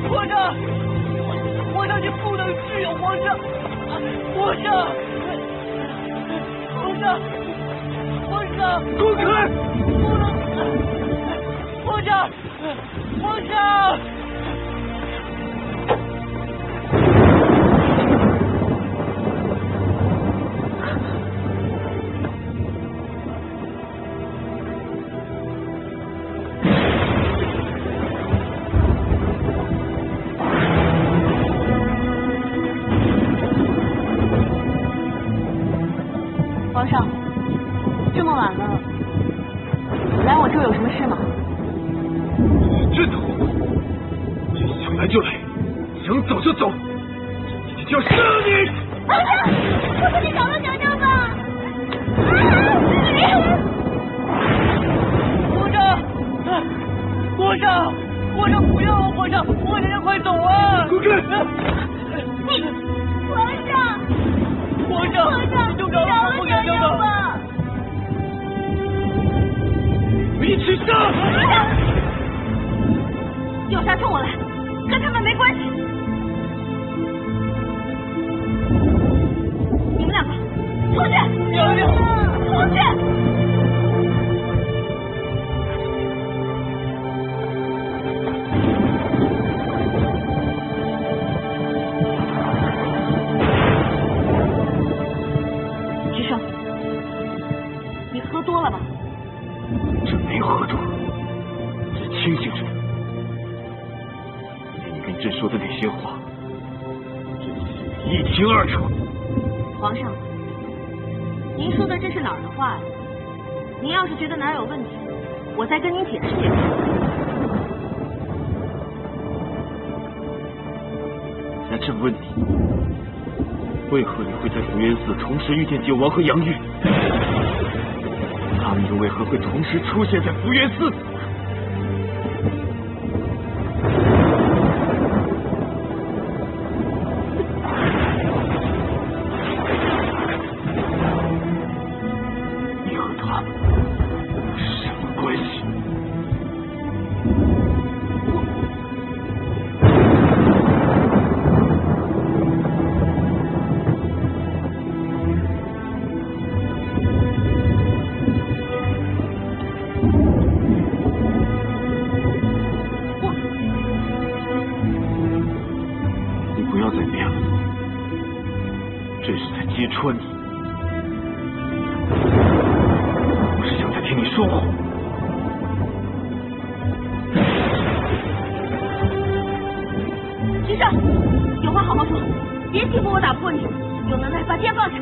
皇上，皇上，你不能去，皇上，皇上，皇上，皇上，滚开！不能，皇上，皇上。皇上，这么晚了，来我这儿有什么事吗？知道，这想来就来，想走就走，这就叫杀你！皇上，我说你找到娘娘吧！皇上，皇上，皇上不要啊！皇上，我娘娘快走啊！滚开！你，皇上，皇上，皇上，就找到我娘娘吧！你去杀！要杀冲我来，跟他们没关系。你们两个出去！娘娘，出去！师生，你喝多了吧？这没喝多，这清醒着。你跟朕说的那些话，朕心里一清二楚。皇上，您说的这是哪儿的话呀？您要是觉得哪儿有问题，我再跟您解释解释。那朕问你，为何你会在福源寺同时遇见九王和杨玉？他们又为何会同时出现在福源寺？你和他们什么关系？你不要再变了，这是在揭穿你。我是想在听你说话。徐胜，有话好好说，别欺负我打不过你，有能耐把剑放下。